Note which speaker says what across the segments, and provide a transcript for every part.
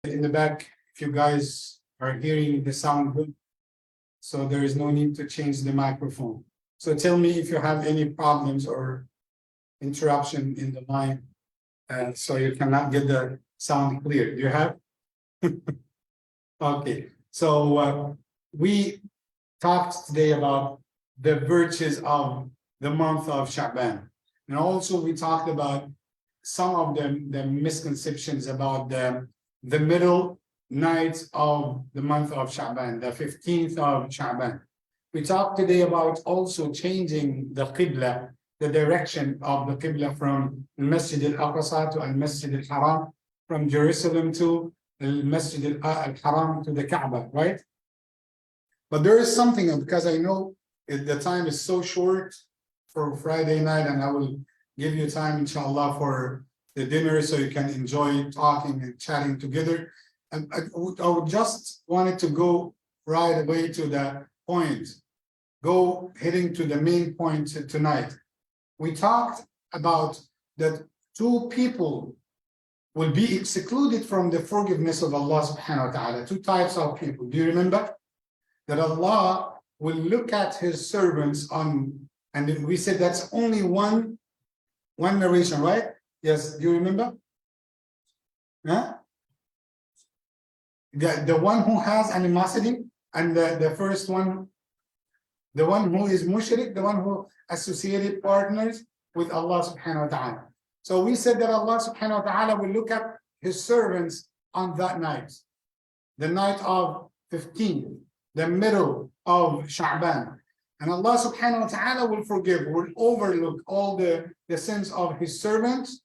Speaker 1: in the back, if you guys are hearing the sound good, so there is no need to change the microphone. So tell me if you have any problems or interruption in the mic, so you cannot get the sound clear. Do you have? Okay, so we talked today about the virtues of the month of Sha'ban. And also we talked about some of the misconceptions about the middle night of the month of Sha'ban, the 15th of Sha'ban. We talked today about also changing the Qibla, the direction of the Qibla from Masjid al-Aqsa to Al-Masjid al-Haram, from Jerusalem to Al-Masjid al-Haram to the Kaaba, right? But there is something, because I know the time is so short for Friday night, and I will give you time, inshallah, for the dinner so you can enjoy talking and chatting together. And I would just wanted to go right away to the point, heading to the main point tonight. We talked about that two people will be excluded from the forgiveness of Allah subhanahu wa ta'ala, two types of people. Do you remember? That Allah will look at his servants on, and we said that's only one narration, right? Yes, do you remember? Huh? The one who has animosity, and the first one, the one who is mushrik, the one who associated partners with Allah subhanahu wa ta'ala. So we said that Allah subhanahu wa ta'ala will look at his servants on that night, the night of 15, the middle of Sha'ban. And Allah subhanahu wa ta'ala will forgive, will overlook all the sins of his servants,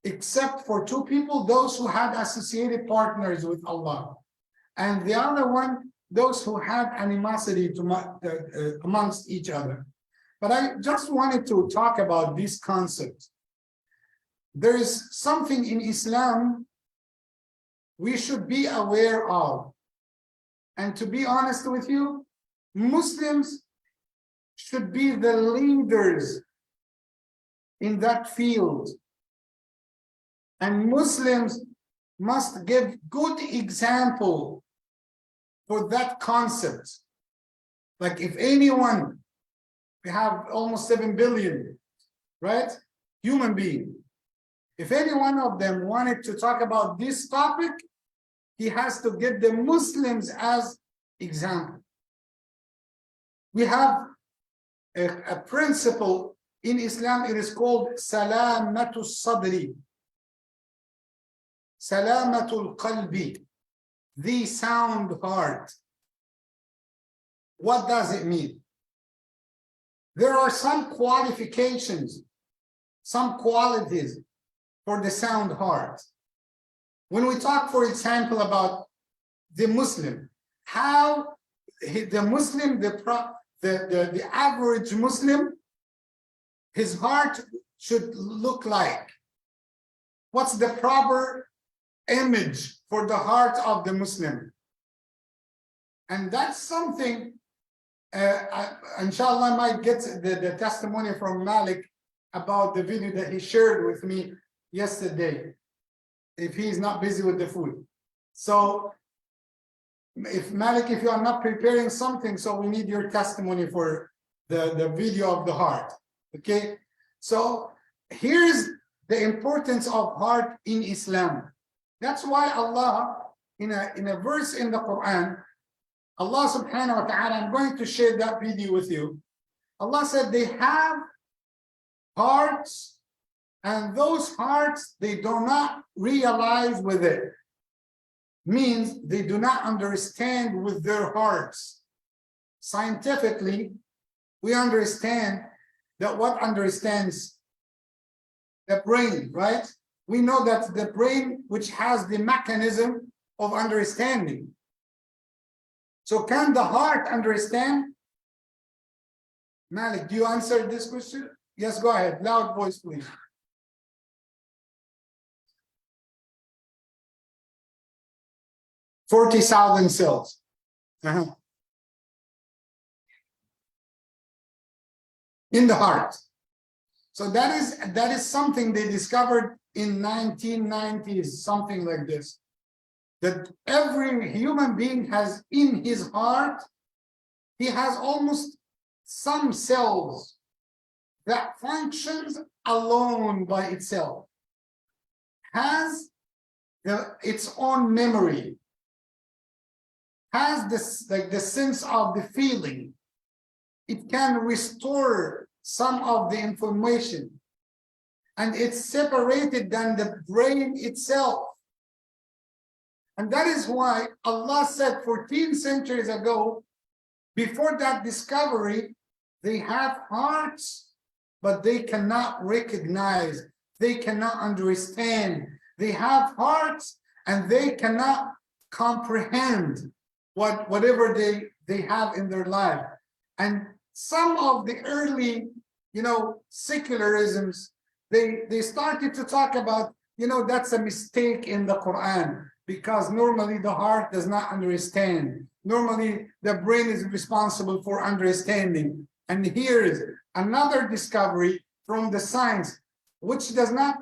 Speaker 1: except for two people, those who had associated partners with Allah. And the other one, those who had animosity amongst each other. But I just wanted to talk about this concept. There is something in Islam we should be aware of. And to be honest with you, Muslims should be the leaders in that field. And Muslims must give good example for that concept. Like if anyone, we have almost 7 billion, right? Human being. If any one of them wanted to talk about this topic, he has to get the Muslims as example. We have a principle in Islam, it is called Salamatul Sadri. Salamatul Qalbi, the sound heart. What does it mean? There are some qualifications, some qualities for the sound heart. When we talk, for example, about the Muslim, how the Muslim, the average Muslim, his heart should look like. What's the proper image for the heart of the Muslim? And that's something, inshallah, I might get the testimony from Malik about the video that he shared with me yesterday, if he's not busy with the food. So if Malik, if you are not preparing something, so we need your testimony for the video of the heart. Okay, so here's the importance of heart in Islam. That's why Allah, in a verse in the Quran, Allah subhanahu wa ta'ala, I'm going to share that video with you. Allah said they have hearts, and those hearts, they do not realize with it. Means they do not understand with their hearts. Scientifically, we understand that what understands the brain, right? We know that the brain, which has the mechanism of understanding. So can the heart understand? Malik, do you answer this question? Yes, go ahead. Loud voice, please. $40,000 cells. In the heart. So that is something they discovered in 1990s, something like this. that every human being has in his heart, he has almost some cells that functions alone by itself, has its own memory, has this like the sense of the feeling. It can restore some of the information, and it's separated than the brain itself. And that is why Allah said 14 centuries ago, before that discovery, they have hearts, but they cannot recognize, they cannot understand. They have hearts and they cannot comprehend whatever they have in their life. And some of the early, secularisms, they started to talk about, that's a mistake in the Quran, because normally the heart does not understand. Normally the brain is responsible for understanding. And here is another discovery from the science, which does not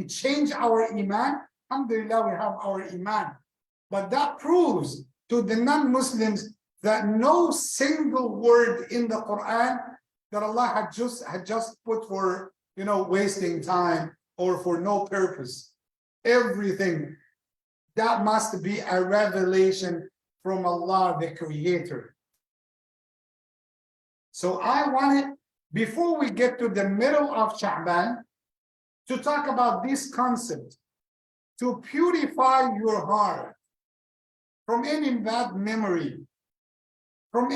Speaker 1: change our iman. Alhamdulillah, we have our iman. But that proves to the non-Muslims that no single word in the Quran that Allah had just put for wasting time or for no purpose. Everything that must be a revelation from Allah, the Creator. So I wanted, before we get to the middle of Sha'ban, to talk about this concept, to purify your heart from any bad memory, from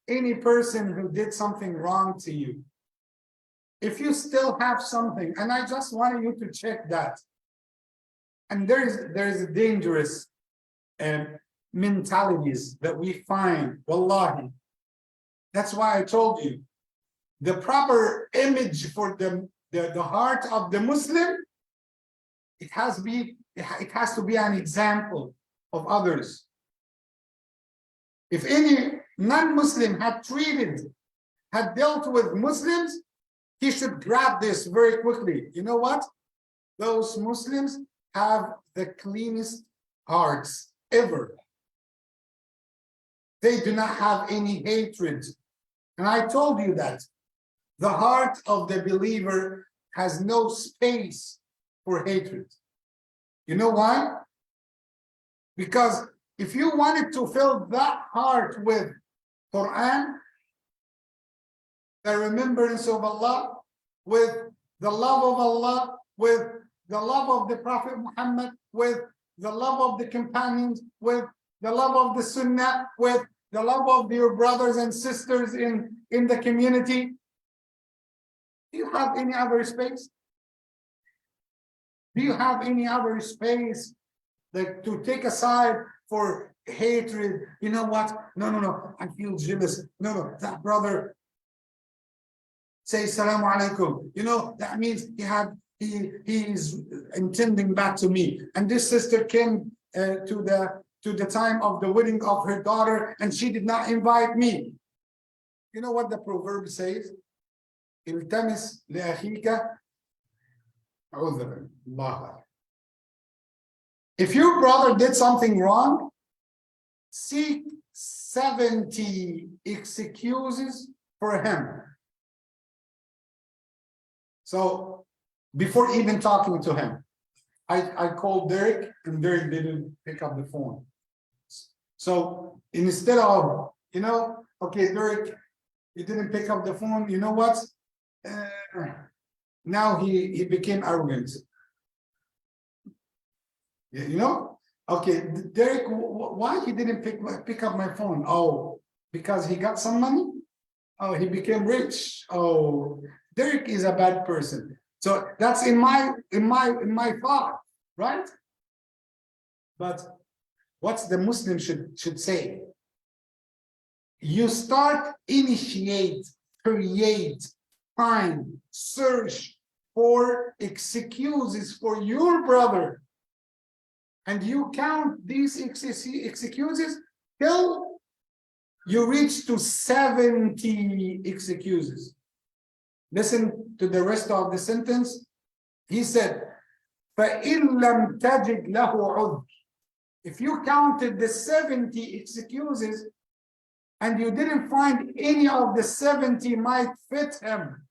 Speaker 1: any person who did something wrong to you. If you still have something, and I just wanted you to check that. And there's dangerous mentalities that we find, wallahi. That's why I told you, the proper image for the heart of the Muslim, it has to be an example of others. If any non-Muslim had dealt with Muslims, he should grab this very quickly. You know what? Those Muslims have the cleanest hearts ever. They do not have any hatred. And I told you that the heart of the believer has no space for hatred. You know why? Because if you wanted to fill that heart with Quran, the remembrance of Allah, with the love of Allah, with the love of the Prophet Muhammad, with the love of the companions, with the love of the Sunnah, with the love of your brothers and sisters in the community, do you have any other space? Do you have any other space that to take aside for hatred? You know what? No, I feel jealous. No, that brother say Salaam Alaikum. That means he is intending back to me. And this sister came to the time of the wedding of her daughter, and she did not invite me. You know what the proverb says? التمس لأخيك عذرا. If your brother did something wrong, seek 70 excuses for him. So before even talking to him, I called Derek, and Derek didn't pick up the phone. So instead of, okay, Derek, you didn't pick up the phone, you know what? Now he became arrogant. Okay, Derek, why he didn't pick up my phone? Oh, because he got some money? Oh, he became rich. Oh, Derek is a bad person. So that's in my thought, right? But what's the Muslim should say? You start, initiate, create, find, search for excuses for your brother, and you count these excuses till you reach to 70 excuses. Listen to the rest of the sentence. He said, فَإِن لَمْ تَجِدْ لَهُ عُذْرٍ. If you counted the 70 excuses and you didn't find any of the 70 might fit him,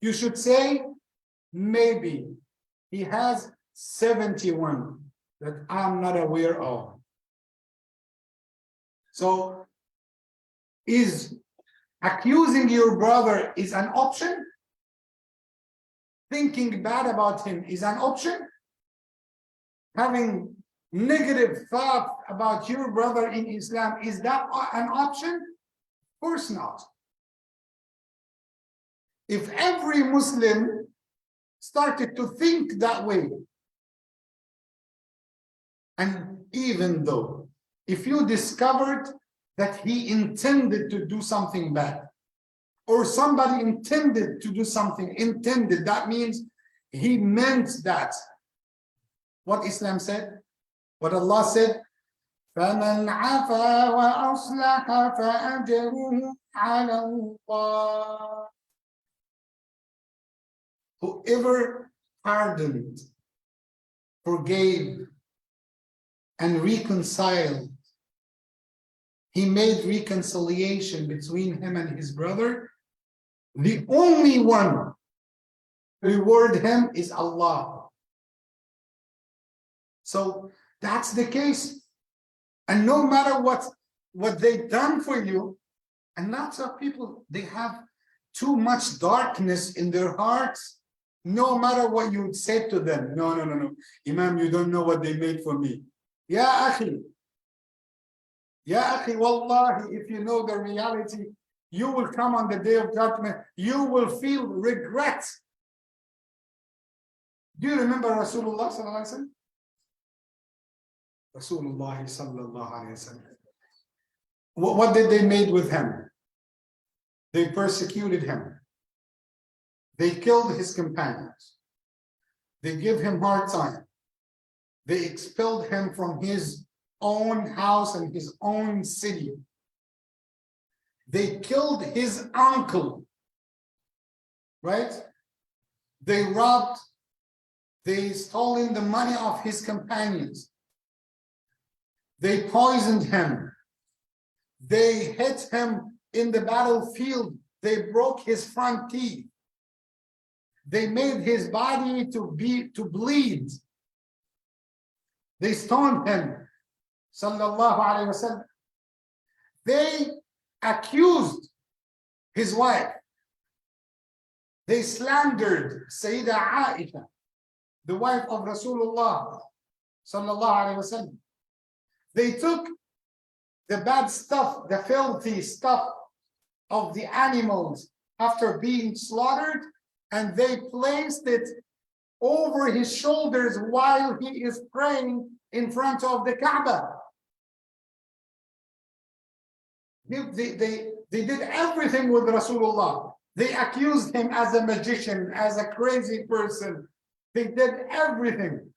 Speaker 1: you should say, maybe he has 71 that I'm not aware of. So, is accusing your brother is an option? Thinking bad about him is an option? Having negative thought about your brother in Islam, is that an option? Of course not. If every Muslim started to think that way, and even though if you discovered that he intended to do something bad, or somebody intended to do something, that means he meant that. What Islam said, what Allah said, فَمَنْ عَفَا وَأَصْلَحَ فَأَجْرُهُ عَلَى اللَّهِ. Whoever pardoned, forgave, and reconciled, he made reconciliation between him and his brother, the only one to reward him is Allah. So that's the case. And no matter what they've done for you, and lots of people, they have too much darkness in their hearts. No matter what you would say to them, no, Imam, you don't know what they made for me. Ya akhi, wallahi, if you know the reality, you will come on the day of judgment, you will feel regret. Do you remember Rasulullah sallallahu alaihi wasallam? Rasulullah sallallahu alaihi wasallam. What did they make with him? They persecuted him. They killed his companions. They gave him hard time. They expelled him from his own house and his own city. They killed his uncle, right? They robbed, they stolen the money of his companions. They poisoned him. They hit him in the battlefield. They broke his front teeth. They made his body to bleed. They stoned him. Sallallahu alaihi wasallam. They accused his wife. They slandered Sayyida Aisha, the wife of Rasulullah sallallahu alaihi wasallam. They took the bad stuff, the filthy stuff of the animals after being slaughtered, and they placed it over his shoulders while he is praying in front of the Kaaba. They did everything with Rasulullah. They accused him as a magician, as a crazy person. They did everything.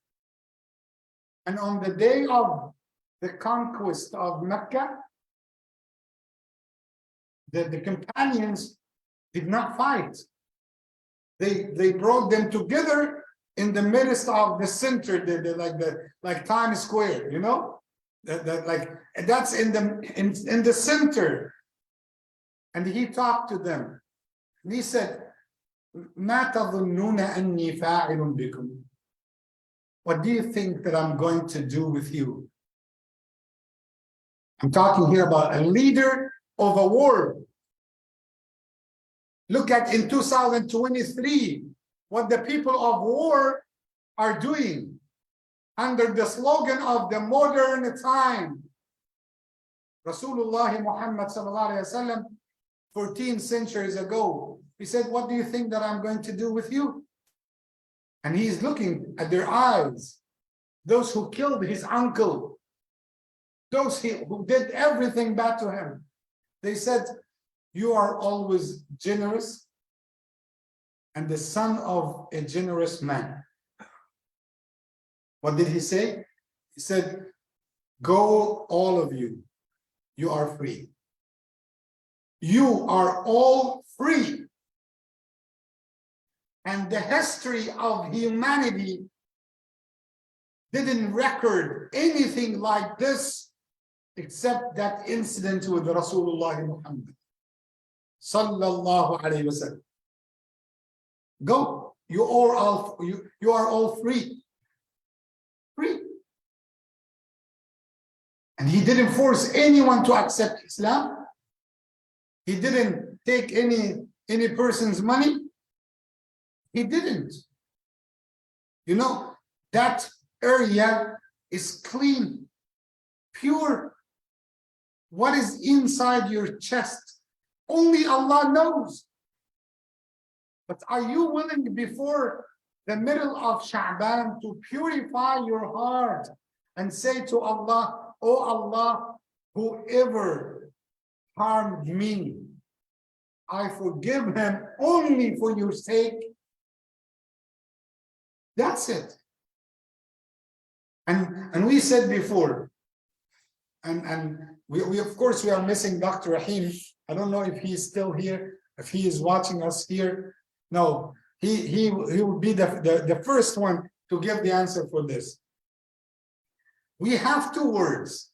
Speaker 1: And on the day of the conquest of Mecca, the companions did not fight. They brought them together in the midst of the center, like Times Square, you know, that's in the center. And he talked to them. And he said, "Ma tadhunnuna anni fa'ilun bikum?" What do you think that I'm going to do with you? I'm talking here about a leader of a war. Look at in 2023, what the people of war are doing under the slogan of the modern time. Rasulullah Muhammad sallallahu alaihi wasallam, 14 centuries ago, he said, "What do you think that I'm going to do with you?" And he's looking at their eyes. Those who killed his uncle, those who did everything bad to him. They said, "You are always generous and the son of a generous man." What did he say? He said, "Go, all of you. You are free. You are all free." And the history of humanity didn't record anything like this except that incident with Rasulullah Muhammad sallallahu alayhi wasallam. Go, you are all free. And he didn't force anyone to accept Islam. He didn't take any person's money. He didn't. You know, that area is clean, pure. What is inside your chest, only Allah knows. But are you willing before the middle of Sha'ban to purify your heart and say to Allah, oh Allah, whoever harmed me, I forgive him only for your sake? That's it. And we said before, and we of course we are missing Dr. Rahim. I don't know if he's still here, if he is watching us here. No, he will be the first one to give the answer for this. We have two words.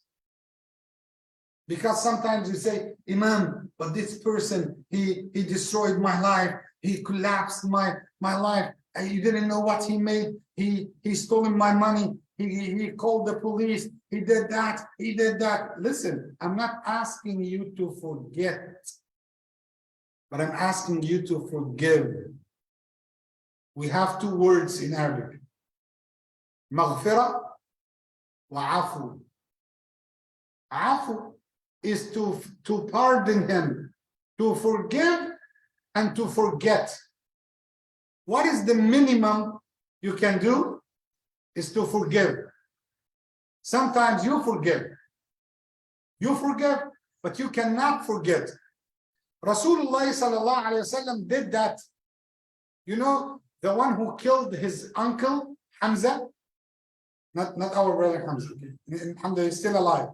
Speaker 1: Because sometimes we say, Imam, but this person, he destroyed my life, he collapsed my life. You didn't know what he made. He stole my money. He called the police. He did that. He did that. Listen, I'm not asking you to forget, but I'm asking you to forgive. We have two words in Arabic. Maghfirah wa afu. Afu is to pardon him, to forgive and to forget. What is the minimum you can do? Is to forgive. Sometimes you forgive. You forgive, but you cannot forget. Rasulullah sallallahu alaihi wasallam did that. You know, the one who killed his uncle, Hamza, not our brother Hamza. Okay? Hamza is still alive.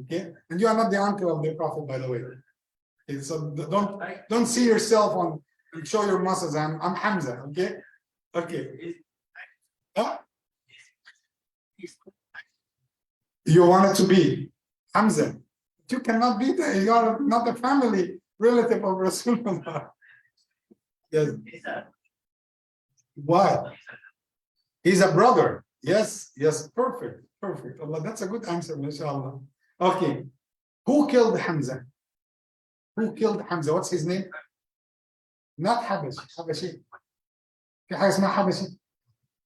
Speaker 1: Okay, and you are not the uncle of the Prophet, by the way. Okay, so don't see yourself on and show your muscles. I'm Hamza. Okay, okay. Huh? You wanted to be Hamza. You cannot be that. You are not the family relative of Rasulullah. Yes. Why? He's a brother. Yes, yes, perfect, perfect. Allah, that's a good answer, mashallah. Okay. Who killed Hamza? Who killed Hamza? What's his name? Not Habashi. Habashi. في حاجة اسمها حبشي.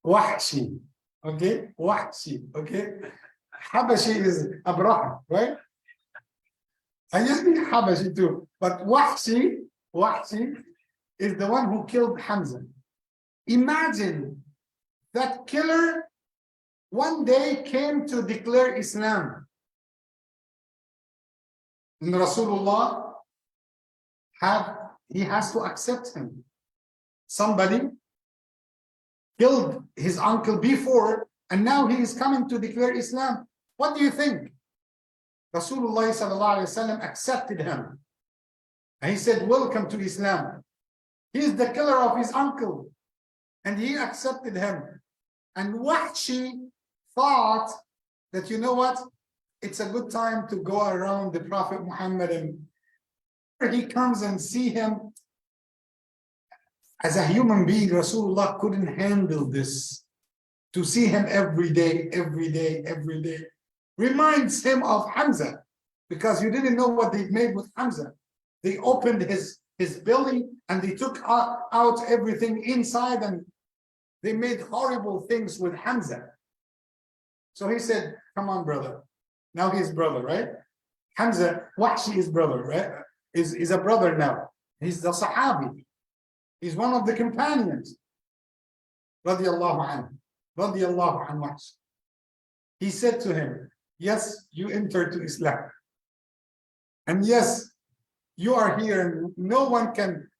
Speaker 1: وحشي. Okay? وحشي. Okay? Habashi is Abraham, right? I just mean Habashi too. But Wahshi is the one who killed Hamza. Imagine that killer one day came to declare Islam. And Rasulullah he has to accept him. Somebody killed his uncle before, and now he is coming to declare Islam. What do you think? Rasulullah sallallahu alaihi wasallam accepted him. And he said, welcome to Islam. He is the killer of his uncle. And he accepted him. And Wahshi thought that, you know what? It's a good time to go around the Prophet Muhammad, and he comes and see him. As a human being, Rasulullah couldn't handle this. To see him every day, reminds him of Hamza, because you didn't know what they made with Hamza. They opened his belly and they took out everything inside, and they made horrible things with Hamza. So he said, come on, brother. Now he's brother, right? Hamza, Wahshi is brother, right? Is a brother now. He's the Sahabi. He's one of the companions. Radiallahu anhu. Radiallahu anhu Wahshi. He said to him, yes, you entered to Islam. And yes, you are here, and no one can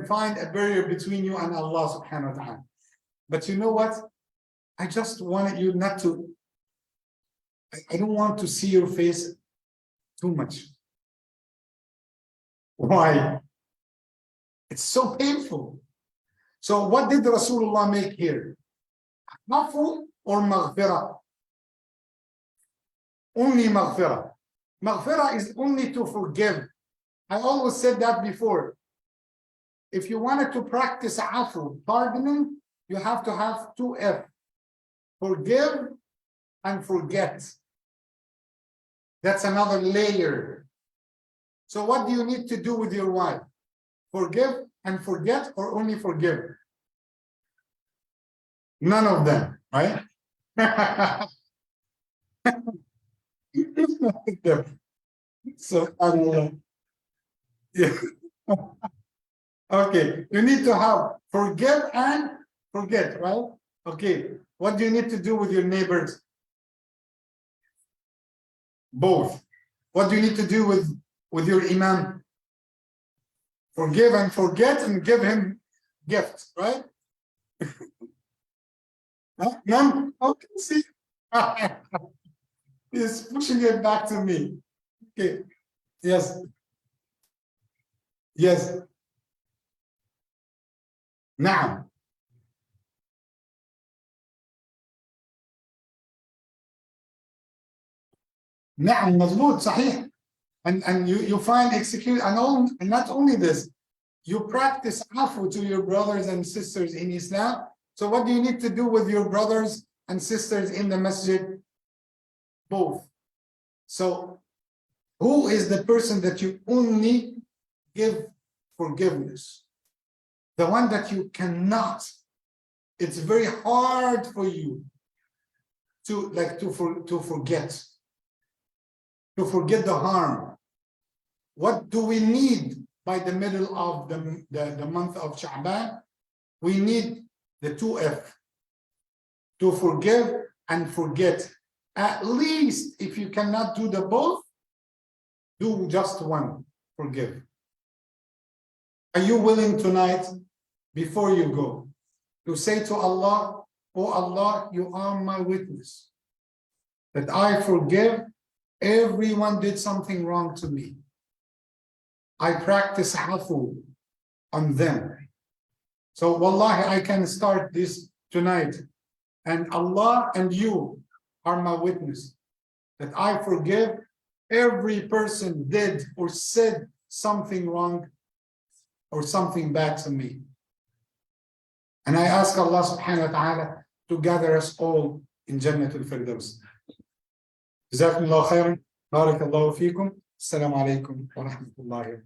Speaker 1: find a barrier between you and Allah subhanahu wa ta'ala. But you know what? I just wanted you not to, I don't want to see your face too much. Why? It's so painful. So what did Rasulullah make here? Afu or maghfirah? only maghfirah. Maghfirah is only to forgive. I always said that before. If you wanted to practice afu, pardoning, you have to have 2F. Forgive and forget. That's another layer. So what do you need to do with your wife? Forgive and forget, or only forgive? None of them, right? So, yeah. Okay, you need to have forgive and forget, right? Okay, what do you need to do with your neighbors? Both. What do you need to do with your imam? Forgive and forget and give him gifts, right? None? Okay, see? He's pushing it back to me. Okay, yes. Yes. نعم. نعم مظبوط صحيح. And you find execute and not only this, you practice afu to your brothers and sisters in Islam. So what do you need to do with your brothers and sisters in the masjid? Both. So who is the person that you only give forgiveness? The one that you cannot. It's very hard for you to forget the harm. What do we need by the middle of the month of Sha'ban? We need the 2F, to forgive and forget. At least if you cannot do the both, do just one, forgive. Are you willing tonight, before you go, to say to Allah, oh Allah, you are my witness, that I forgive everyone did something wrong to me. I practice afu on them. So wallahi, I can start this tonight. And Allah and you are my witness that I forgive every person did or said something wrong or something bad to me. And I ask Allah subhanahu wa ta'ala to gather us all in Jannatul Firdaus. جزاكم الله خيرا. بارك الله فيكم. السلام عليكم ورحمة الله